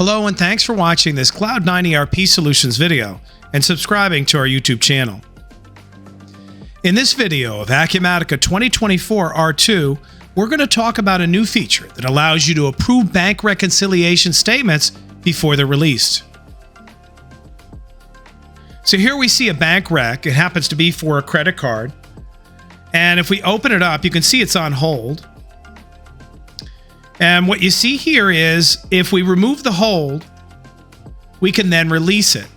Hello and thanks for watching this Cloud9 ERP Solutions video and subscribing to our YouTube channel. In this video of Acumatica 2024 R2, we're going to talk about a new feature that allows you to approve bank reconciliation statements before they're released. So here we see a bank rec. It happens to be for a credit card. And if we open it up, you can see it's on hold. And what you see here is if we remove the hold, we can then release it.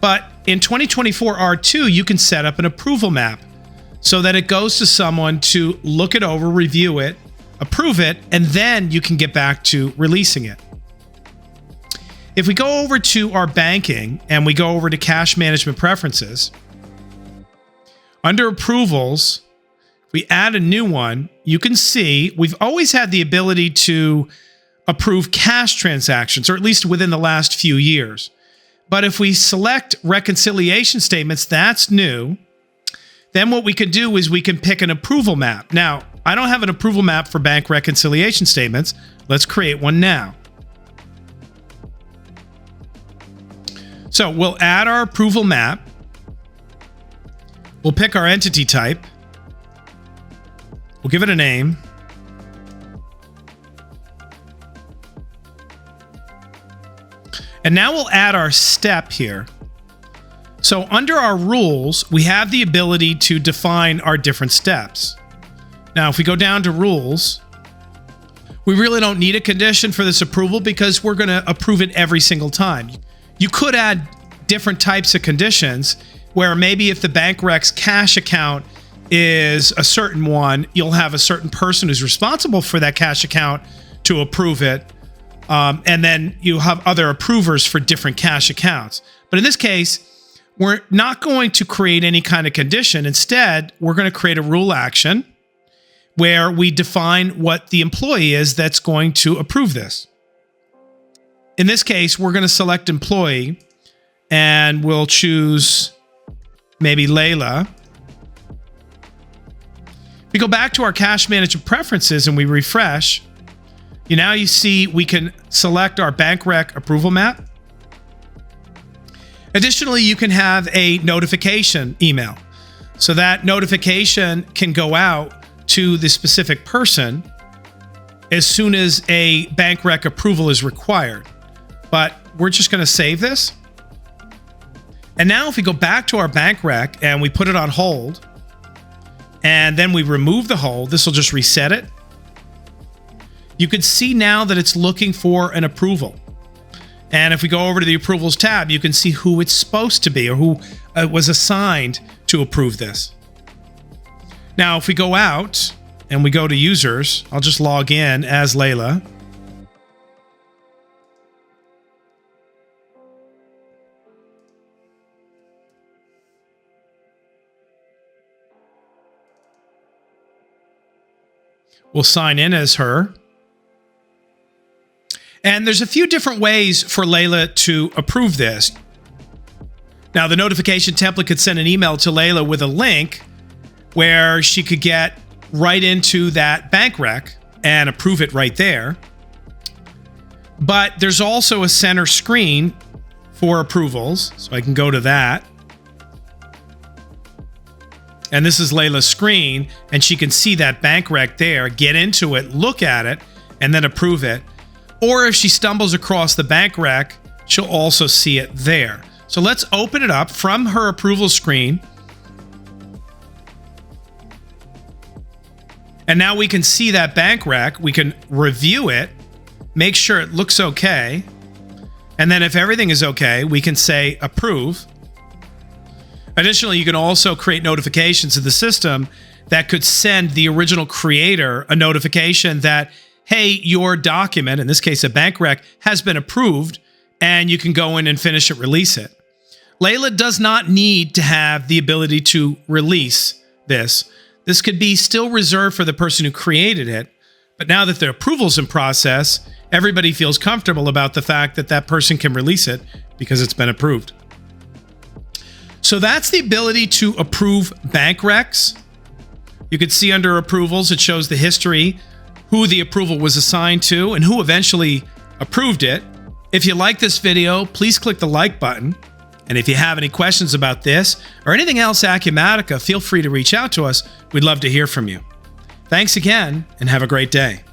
But in 2024 R2, you can set up an approval map so that it goes to someone to look it over, review it, approve it, and then you can get back to releasing it. If we go over to our banking and we go over to cash management preferences, under approvals, we add a new one. You can see we've always had the ability to approve cash transactions, or at least within the last few years. But if we select reconciliation statements, that's new. Then what we can do is we can pick an approval map. Now, I don't have an approval map for bank reconciliation statements. Let's create one now. So we'll add our approval map. We'll pick our entity type. We'll give it a name. And now we'll add our step here. So under our rules, we have the ability to define our different steps. Now, if we go down to rules, we really don't need a condition for this approval because we're going to approve it every single time. You could add different types of conditions where maybe if the bank rec's cash account is a certain one, you'll have a certain person who's responsible for that cash account to approve it. And then you have other approvers for different cash accounts. But in this case, we're not going to create any kind of condition. Instead, we're going to create a rule action where we define what the employee is that's going to approve this. In this case, we're going to select employee and we'll choose maybe Layla. We go back to our cash management preferences and we refresh. Now you see we can select our bank rec approval map. Additionally, you can have a notification email. So that notification can go out to the specific person as soon as a bank rec approval is required. But we're just going to save this. And now if we go back to our bank rec and we put it on hold, and then we remove the hold, this will just reset it. You can see now that it's looking for an approval. And if we go over to the approvals tab, you can see who it's supposed to be or who was assigned to approve this. Now, if we go out and we go to users, I'll just log in as Layla. We'll sign in as her. And there's a few different ways for Layla to approve this. Now, the notification template could send an email to Layla with a link where she could get right into that bank rec and approve it right there. But there's also a center screen for approvals. So I can go to that. And this is Layla's screen, and she can see that bank rec there, get into it, look at it, and then approve it. Or if she stumbles across the bank rec, she'll also see it there. So let's open it up from her approval screen. And now we can see that bank rec. We can review it, make sure it looks okay. And then if everything is okay, we can say approve. Additionally, you can also create notifications to the system that could send the original creator a notification that, hey, your document, in this case a bank rec, has been approved, and you can go in and finish it, release it. Layla does not need to have the ability to release this. This could be still reserved for the person who created it, but now that the approval's in process, everybody feels comfortable about the fact that that person can release it because it's been approved. So that's the ability to approve bank recs. You can see under approvals, it shows the history, who the approval was assigned to, and who eventually approved it. If you like this video, please click the like button. And if you have any questions about this or anything else Acumatica, feel free to reach out to us. We'd love to hear from you. Thanks again, and have a great day.